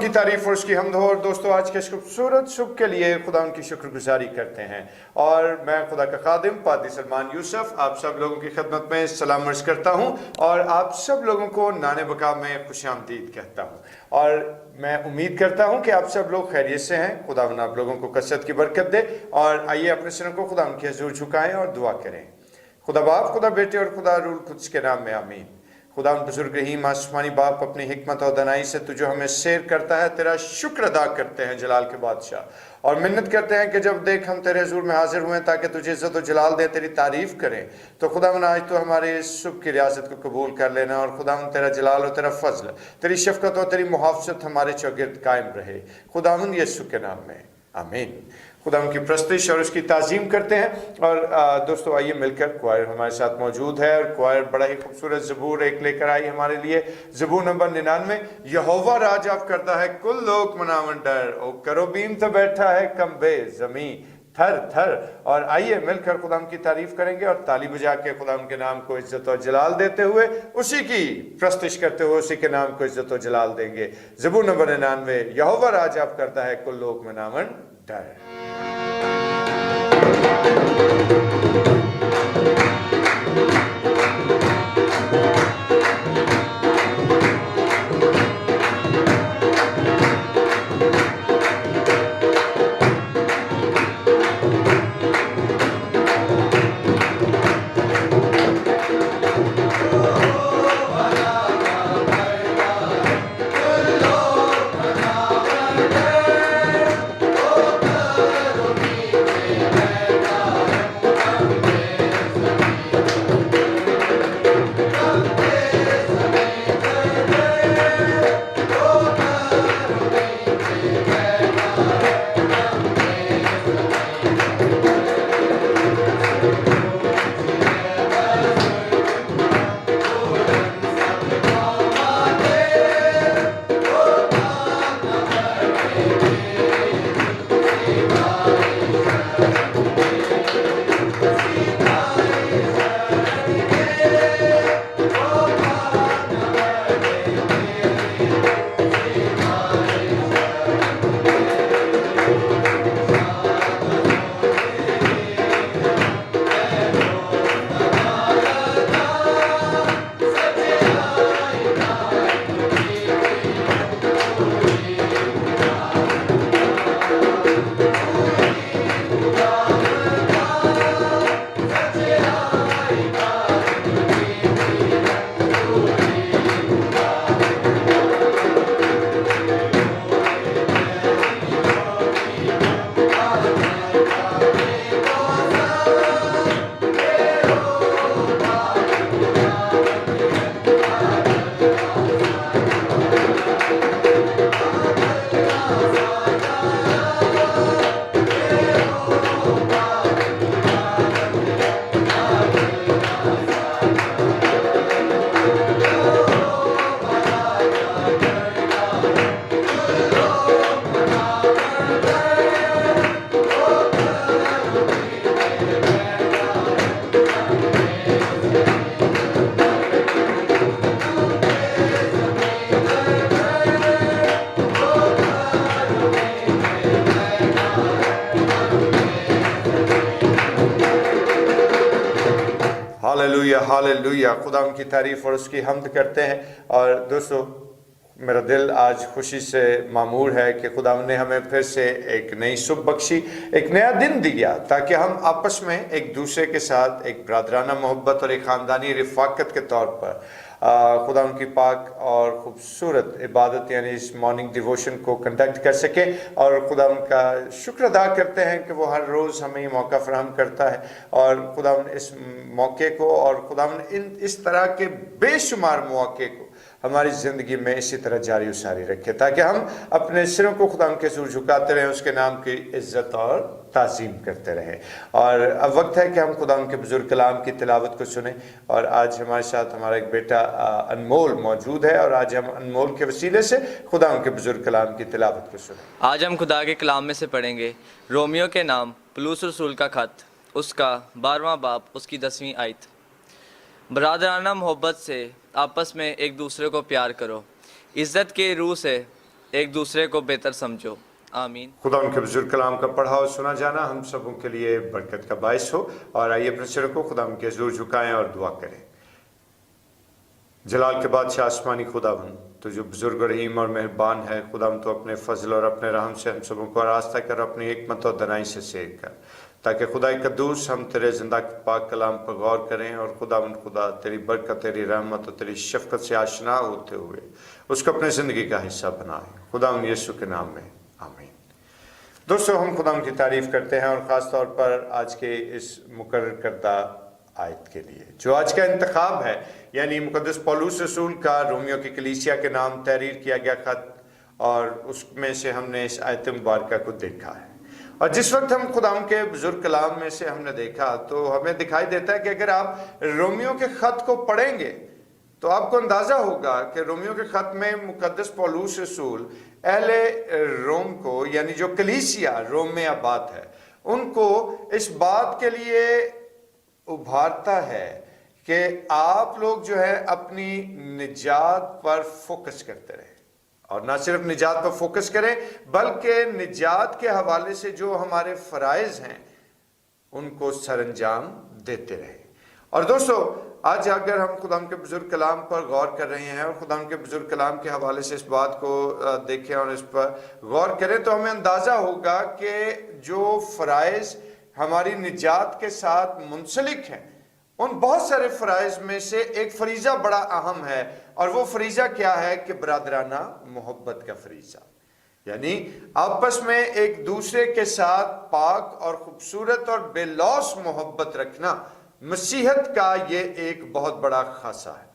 की तारीफ और उसकी हम्द हो। और दोस्तों, आज के इस खूबसूरत सुबह के लिए खुदा उनकी शुक्रगुजारी करते हैं। और मैं खुदा का खादिम पादी सलमान यूसुफ आप सब लोगों की खिदमत में सलाम अर्ज करता हूं और आप सब लोगों को नाने बका में खुशामदीद कहता हूं। और मैं उम्मीद करता हूं कि आप सब लोग खैरियत से हैं। खुदा आप लोगों को कसरत की बरकत दे। और आइए अपने सिरों को खुदा उनके हजूर झुकाएं और दुआ करें। खुदा बाप, खुदा बेटे और खुदा रूह कुद्स के नाम में आमीन। खुदा उन बुजुर्ग रहीम आसमानी बाप, अपनी हिकमत और दनाई से तुझे हमें शेर करता है, तेरा शुक्र अदा करते हैं जलाल के बादशाह। और मिन्नत करते हैं कि जब देख हम तेरे हुजूर में हाजिर हुए ताकि तुझे इज्जत और जलाल दे, तेरी तारीफ करें। तो खुदा आज तो हमारे इस सुबह की रियासत को कबूल कर लेना। और खुदा तेरा जलाल और तेरा फजल, तेरी शफकत और तेरी मुहाफ़त हमारे चौगिर्द कायम रहे। खुदा यीशु के नाम में आमीन। खुदा उनकी प्रस्तुति और उसकी ताज़ीम करते हैं। और दोस्तों, आइए मिलकर, क्वायर हमारे साथ मौजूद है और क्वायर बड़ा ही खूबसूरत ज़बूर एक लेकर आई हमारे लिए। ज़बूर नंबर 99, यहोवा राज आप करता है कुल लोग मनावन डर, ओ करोबीम तो बैठा है कम्बे ज़मी थर थर। और आइए मिलकर खुदा की तारीफ करेंगे और ताली बजा के खुदा के नाम को इज्जत और जलाल देते हुए, उसी की प्रस्तुति करते हुए उसी के नाम को इज्जत और जलाल देंगे। ज़बूर नंबर 99, यहोवा राज आप करता है कुल लोग मनावन डर। Hallelujah hallelujah. खुदा उनकी तारीफ और उसकी हम्द करते हैं। और दोस्तों, मेरा दिल आज खुशी से मामूर है कि खुदा ने हमें फिर से एक नई सुबह बख्शी, एक नया दिन दिया ताकि हम आपस में एक दूसरे के साथ एक ब्रादराना मोहब्बत और एक ख़ानदानी रिफाकत के तौर पर खुदा उनकी पाक और ख़ूबसूरत इबादत यानी इस मॉर्निंग डिवोशन को कंडक्ट कर सके। और खुदा उनका शुक्र अदा करते हैं कि वो हर रोज़ हमें ये मौका फराहम करता है। और खुदा इस मौके को और खुदा इस तरह के बेशुमार मौके को हमारी ज़िंदगी में इसी तरह जारी और सारी रखे ताकि हम अपने सिरों को खुदा के हुजूर झुकाते रहें, उसके नाम की इज़्ज़त और ताज़ीम करते रहें। और अब वक्त है कि हम खुदा के बुजुर्ग कलाम की तिलावत को सुने। और आज हमारे साथ हमारा एक बेटा अनमोल मौजूद है और आज हम अनमोल के वसीले से खुदा के बुजुर्ग कलाम की तिलावत को सुने। आज हम खुदा के कलाम में से पढ़ेंगे रोमियो के नाम पौलुस रसूल का ख़त, उसका 12वां बाब, उसकी 10वीं आयत। बरादराना मोहब्बत से आपस में एक दूसरे को प्यार करो, इज़्ज़त के रूह से एक दूसरे को बेहतर समझो। आमीन। खुदा उनके बुजुर्ग कलाम का पढ़ा और सुना जाना हम सबों के लिए बरकत का बायस हो। और आइए अपने सिर को खुदा उनके हज़ूर झुकाएं और दुआ करें। जलाल के बादशाह आसमानी खुदावन, तो जो बुजुर्ग रहीम और मेहरबान है खुदा, तो अपने फजल और अपने रहम से हम सबों को रास्ता कर, अपनी हिकमत और दनाई से सेव कर, ताकि खुदा कद्दूस हम तेरे जिंदा पाक कलाम पर गौर करें और खुदा तेरी बरकत, तेरी रहमत और तेरी शफकत से आशना होते हुए उसको अपने ज़िंदगी का हिस्सा बनाएं। खुदा यीशु के नाम में आमीन। दोस्तों, हम खुदा की तारीफ़ करते हैं और ख़ास तौर पर आज के इस मुकर्रर करदा आयत के लिए जो आज का इंतखाब है, यानी मुकद्दस पौलुस रसूल का रोमियो की कलीसिया के नाम तहरीर किया गया खत, और उसमें से हमने इस आयत मुबारक को देखा है। और जिस वक्त हम खुदा के बुजुर्ग कलाम में से हमने देखा तो हमें दिखाई देता है कि अगर आप रोमियो के खत को पढ़ेंगे तो आपको अंदाज़ा होगा कि रोमियो के खत में मुकद्दस पौलुस रसूल अहले रोम को, यानी जो कलीसिया रोम में आबाद है, उनको इस बात के लिए उभारता है कि आप लोग जो है अपनी निजात पर फोकस करते रहें, और ना सिर्फ निजात पर फोकस करें बल्कि निजात के हवाले से जो हमारे फ़राइज़ हैं उनको सरअंजाम देते रहें। और दोस्तों, आज अगर हम खुदा के बुजुर्ग कलाम पर गौर कर रहे हैं और खुदा के बुजुर्ग कलाम के हवाले से इस बात को देखें और इस पर गौर करें तो हमें अंदाज़ा होगा कि जो फ़राइज़ हमारी निजात के साथ मुंसलिक हैं, उन बहुत सारे फ़राइज़ में से एक फरीज़ा बड़ा अहम है, और वो फरीज़ा क्या है कि बरादराना मोहब्बत का फरीज़ा, यानी आपस में एक दूसरे के साथ पाक और खूबसूरत और बेलौस मोहब्बत रखना मसीहत का ये एक बहुत बड़ा खासा है।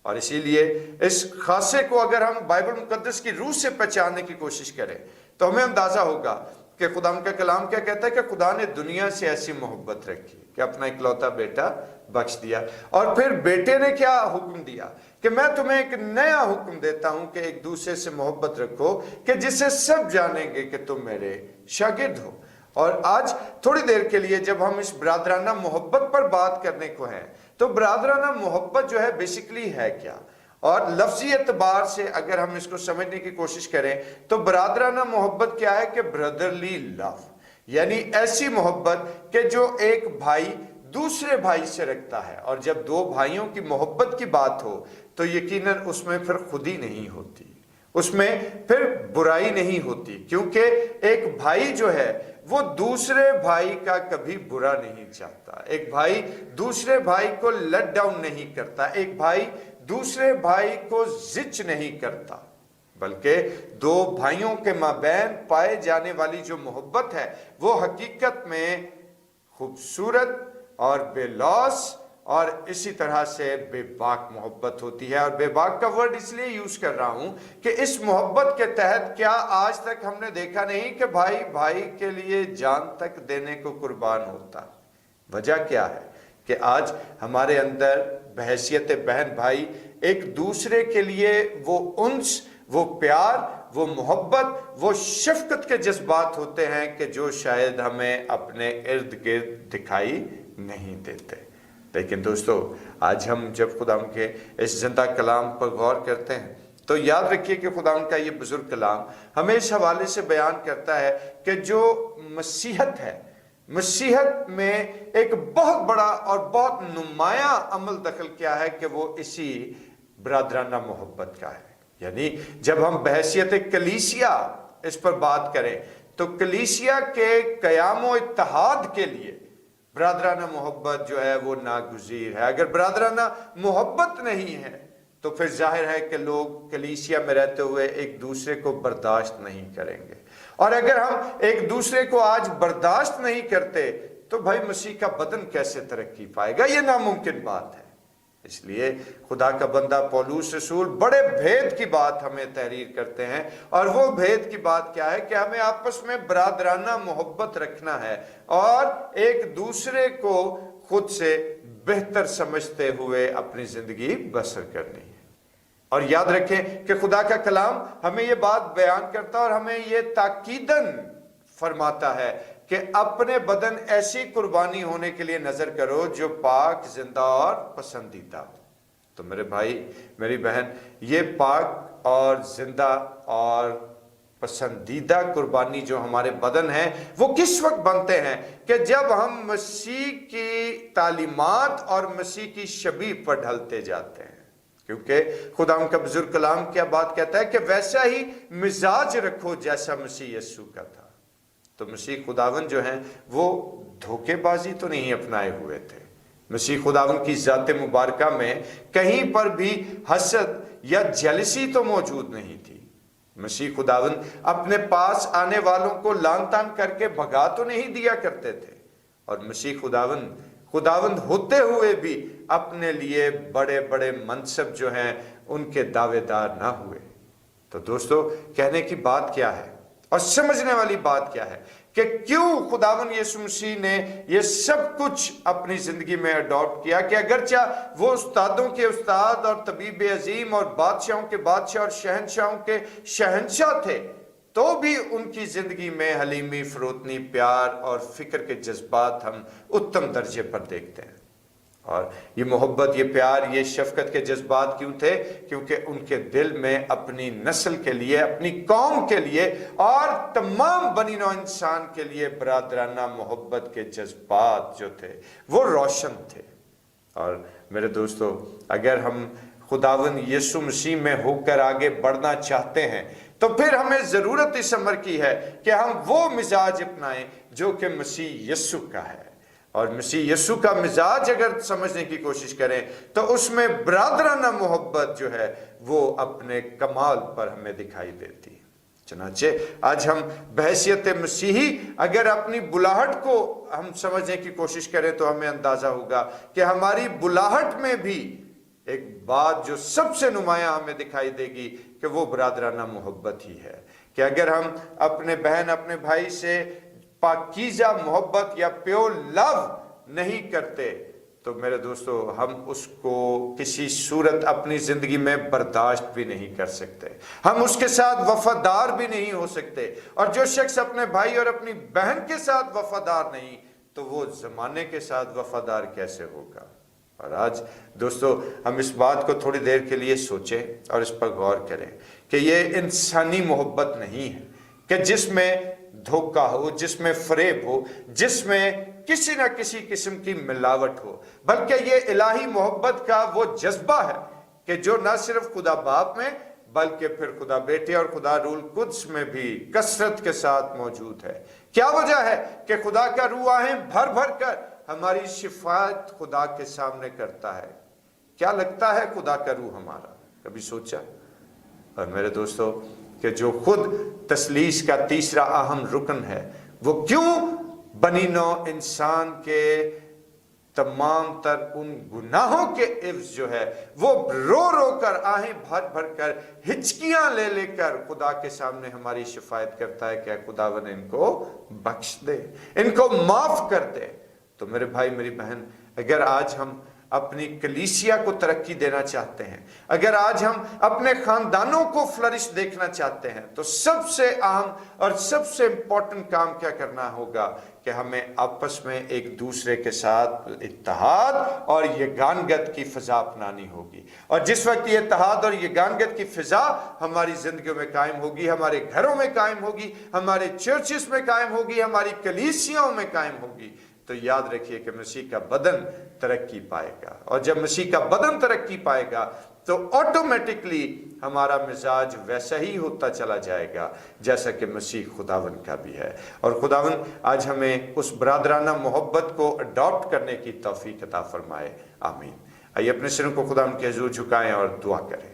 और इसीलिए इस खासे को अगर हम बाइबल मुकद्दस की रूह से पहचानने की कोशिश करें तो हमें अंदाज़ा होगा कि खुदा का कलाम क्या कहता है कि खुदा ने दुनिया से ऐसी मोहब्बत रखी कि अपना इकलौता बेटा बख्श दिया। और फिर बेटे ने क्या हुक्म दिया कि मैं तुम्हें एक नया हुक्म देता हूं कि एक दूसरे से मोहब्बत रखो, कि जिससे सब जानेंगे कि तुम मेरे शागिर्द हो। और आज थोड़ी देर के लिए जब हम इस बरादराना मोहब्बत पर बात करने को है तो बरादराना मोहब्बत जो है बेसिकली है क्या, और लफ्जी एतबार से अगर हम इसको समझने की कोशिश करें तो बरादराना मोहब्बत क्या है कि ब्रदरली लव, यानी ऐसी मोहब्बत कि जो एक भाई दूसरे भाई से रखता है। और जब दो भाइयों की मोहब्बत की बात हो तो यकीनन उसमें फिर खुदी नहीं होती, उसमें फिर बुराई नहीं होती, क्योंकि एक भाई जो है वो दूसरे भाई का कभी बुरा नहीं चाहता, एक भाई दूसरे भाई को लेट डाउन नहीं करता, एक भाई दूसरे भाई को जिच नहीं करता, बल्कि दो भाइयों के माबैन पाए जाने वाली जो मोहब्बत है वो हकीकत में खूबसूरत और बेलौस और इसी तरह से बेबाक मोहब्बत होती है। और बेबाक का वर्ड इसलिए यूज कर रहा हूं कि इस मोहब्बत के तहत क्या आज तक हमने देखा नहीं कि भाई भाई के लिए जान तक देने को कुर्बान होता। वजह क्या है कि आज हमारे अंदर बहैसियत बहन भाई एक दूसरे के लिए वो उन्स, वो प्यार, वो मोहब्बत, वो शफकत के जज्बात होते हैं कि जो शायद हमें अपने इर्द गिर्द दिखाई नहीं देते। लेकिन दोस्तों, आज हम जब खुदा के इस जिंदा कलाम पर गौर करते हैं तो याद रखिए कि खुदा का ये बुजुर्ग कलाम हमें इस हवाले से बयान करता है कि जो मसीहत है, मसीहत में एक बहुत बड़ा और बहुत नुमाया अमल दखल क्या है कि वो इसी बरादराना मोहब्बत का है। यानी जब हम बहैसियत कलीसिया इस पर बात करें तो कलीसिया के क़याम इत्तेहाद के लिए बरादराना मोहब्बत जो है वो नागुज़ीर है। अगर बरादराना मोहब्बत नहीं है तो फिर जाहिर है कि लोग कलीसिया में रहते हुए एक दूसरे को बर्दाश्त नहीं करेंगे, और अगर हम एक दूसरे को आज बर्दाश्त नहीं करते तो भाई मसीह का बदन कैसे तरक्की पाएगा, ये नामुमकिन बात है। इसलिए खुदा का बंदा पौलुस रसूल बड़े भेद की बात हमें तहरीर करते हैं, और वो भेद की बात क्या है कि हमें आपस में बरादराना मोहब्बत रखना है और एक दूसरे को खुद से बेहतर समझते हुए अपनी जिंदगी बसर करनी है। और याद रखें कि खुदा का कलाम हमें ये बात बयान करता है और हमें ये ताकीदन फरमाता है कि अपने बदन ऐसी कुर्बानी होने के लिए नजर करो जो पाक, जिंदा और पसंदीदा हो। तो मेरे भाई, मेरी बहन, ये पाक और जिंदा और पसंदीदा कुर्बानी जो हमारे बदन है वो किस वक्त बनते हैं कि जब हम मसीह की तालीमात और मसीह की शबीह पर ढलते जाते हैं। क्योंकि खुदा का बुजुर्ग कलाम क्या बात कहता है कि वैसा ही मिजाज रखो जैसा मसीह यीशु का था। तो मसीह खुदावन जो हैं वो धोखेबाजी तो नहीं अपनाए हुए थे। मसीह खुदावन की ज़ात मुबारका में कहीं पर भी हसद या जेलसी तो मौजूद नहीं थी। मसीह खुदावन अपने पास आने वालों को लान तान करके भगा तो नहीं दिया करते थे, और मसीह खुदावंद होते हुए भी अपने लिए बड़े बड़े मनसब जो हैं उनके दावेदार ना हुए। तो दोस्तों, कहने की बात क्या है और समझने वाली बात क्या है कि क्यों खुदावन यीशु मसीह ने ये सब कुछ अपनी जिंदगी में अडॉप्ट किया कि अगरचा वो उस्तादों के उस्ताद और तबीब अजीम और बादशाहों के बादशाह और शहंशाहों के शहंशाह थे, तो भी उनकी जिंदगी में हलीमी, फरोतनी, प्यार और फिक्र के जज्बात हम उत्तम दर्जे पर देखते हैं। और ये मोहब्बत, ये प्यार, ये शफकत के जज्बात क्यों थे? क्योंकि उनके दिल में अपनी नस्ल के लिए, अपनी कौम के लिए और तमाम बनी नौ इंसान के लिए बरादराना मोहब्बत के जज्बात जो थे वो रोशन थे। और मेरे दोस्तों, अगर हम खुदावन यीशु मसीह में होकर आगे बढ़ना चाहते हैं तो फिर हमें ज़रूरत इस अमर की है कि हम वो मिजाज अपनाएं जो कि मसीह यीशु का है। और मसीह यीशु का मिजाज अगर समझने की कोशिश करें तो उसमें बरादराना मोहब्बत जो है वो अपने कमाल पर हमें दिखाई देती है। चनाचे आज हम बहैसियत मसीही अगर अपनी बुलाहट को हम समझने की कोशिश करें तो हमें अंदाजा होगा कि हमारी बुलाहट में भी एक बात जो सबसे नुमाया हमें दिखाई देगी कि वो बरादराना मोहब्बत ही है। कि अगर हम अपने बहन, अपने भाई से पाकीज़ा मोहब्बत या प्योर लव नहीं करते तो मेरे दोस्तों, हम उसको किसी सूरत अपनी जिंदगी में बर्दाश्त भी नहीं कर सकते, हम उसके साथ वफादार भी नहीं हो सकते। और जो शख्स अपने भाई और अपनी बहन के साथ वफादार नहीं तो वो जमाने के साथ वफादार कैसे होगा? और आज दोस्तों, हम इस बात को थोड़ी देर के लिए सोचें और इस पर गौर करें कि ये इंसानी मोहब्बत नहीं है कि जिसमें धोखा हो, जिसमें फरेब हो, जिसमें किसी ना किसी किस्म की मिलावट हो, बल्कि ये इलाही मोहब्बत का वो जज्बा है कि जो ना सिर्फ खुदा बाप में बल्कि फिर खुदा बेटे और खुदा रूल कुद्स में भी कसरत के साथ मौजूद है। क्या वजह है कि खुदा का रूह आहें भर भर कर हमारी शिफायत खुदा के सामने करता है। क्या लगता है खुदा का रूह हमारा? कभी सोचा? और मेरे दोस्तों, कि जो खुद तसलीस का तीसरा अहम रुकन है वो क्यों बनी नौ इंसान के तमाम तर उन गुनाहों के इव्ज जो है वो रो रो कर, आहें भर भर कर, हिचकियां ले लेकर खुदा के सामने हमारी शिफायत करता है, क्या खुदावन इनको बख्श दे, इनको माफ कर दे। तो मेरे भाई, मेरी बहन, अगर आज हम अपनी कलीसिया को तरक्की देना चाहते हैं, अगर आज हम अपने खानदानों को फ्लरिश देखना चाहते हैं तो सबसे अहम और सबसे इंपॉर्टेंट काम क्या करना होगा कि हमें आपस में एक दूसरे के साथ इत्तेहाद और यगानगत की फिजा अपनानी होगी। और जिस वक्त ये इत्तेहाद और यगानगत की फिजा हमारी जिंदगियों में कायम होगी, हमारे घरों में कायम होगी, हमारे चर्चेस में कायम होगी, हमारी कलीसियाओं में कायम होगी, तो याद रखिए कि मसीह का बदन तरक्की पाएगा। और जब मसीह का बदन तरक्की पाएगा तो ऑटोमेटिकली हमारा मिजाज वैसा ही होता चला जाएगा जैसा कि मसीह खुदावन का भी है। और खुदावन आज हमें उस बरादराना मोहब्बत को अडॉप्ट करने की तौफीक अता फरमाए। आमीन। आइए अपने सिरों को खुदावन के हुजूर झुकाएं और दुआ करें।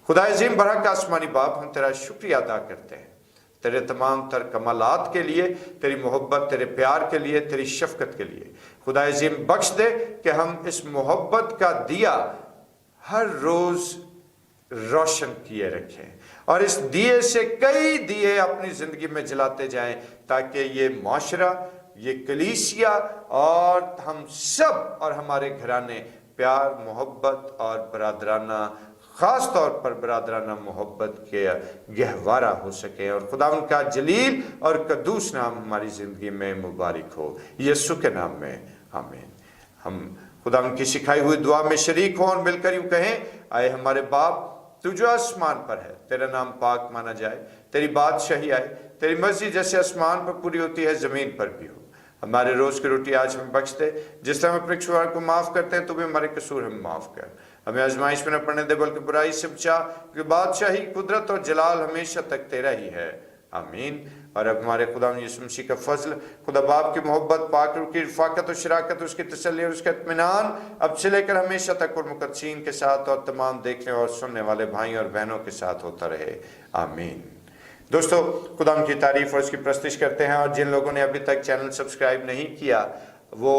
खुदा अजीम बरहक आसमानी बाप, हम तेरा शुक्रिया अदा करते हैं तेरे तमाम तर कमालात के लिए, तेरी मोहब्बत, तेरे प्यार के लिए, तेरी शफकत के लिए। खुदा अजीम बख्श दे कि हम इस मोहब्बत का दिया हर रोज रोशन किए रखें और इस दिए से कई दिए अपनी जिंदगी में जलाते जाएं, ताकि ये माशरा, ये कलीसिया और हम सब और हमारे घराने प्यार, मोहब्बत और बरादराना, खास तौर पर बरादराना मोहब्बत के गहवारा हो सके और खुदा उनका जलील और कद्दूस नाम हमारी ज़िंदगी में मुबारक हो, यीशु के नाम में आमीन। हम खुदा उनकी सिखाई हुई दुआ में शरीक हों और मिलकर यूँ कहें, आए हमारे बाप, तू जो आसमान पर है, तेरा नाम पाक माना जाए, तेरी बादशाही आए, तेरी मर्जी जैसे आसमान पर पूरी होती है ज़मीन पर भी हो। हमारे रोज़ की रोटी आज हमें बख्श दे, जिस तरह हम अपने कसूर को माफ़ करते हैं, तू भी हमारे कसूर हमें माफ़ कर। हमें आजमाइश में न पड़ने दे, बल्कि बुराई से बचा, क्योंकि बादशाही, कुदरत और जलाल हमेशा तक तेरा ही है। आमीन। और अब हमारे खुदा यीशु मसीह का फजल, खुदा बाप की मोहब्बत, पाक रूह की रफ़ाकत और शराकत, उसकी तसल्ली और उसका इत्मीनान अब से लेकर हमेशा तक और मुकद्दसीन के साथ और तमाम देखने और सुनने वाले भाई और बहनों के साथ होता रहे। आमीन। दोस्तों, खुदा की तारीफ और उसकी प्रस्तुति करते हैं, और जिन लोगों ने अभी तक चैनल सब्सक्राइब नहीं किया वो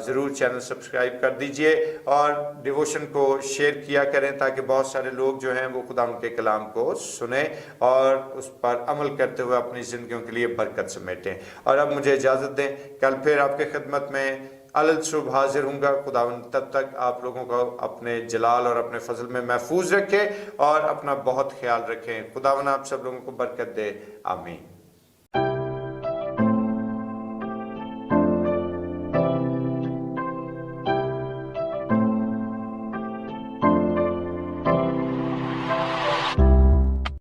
ज़रूर चैनल सब्सक्राइब कर दीजिए और डिवोशन को शेयर किया करें, ताकि बहुत सारे लोग जो हैं वो खुदा के कलाम को सुने और उस पर अमल करते हुए अपनी ज़िंदगियों के लिए बरकत समेटें। और अब मुझे इजाज़त दें, कल फिर आपके खिदमत में अलग सुबह हाजिर हूँगा। खुदावन तब तक आप लोगों को अपने जलाल और अपने फजल में महफूज रखे और अपना बहुत ख्याल रखें। खुदावन आप सब लोगों को बरकत दे। आमीन।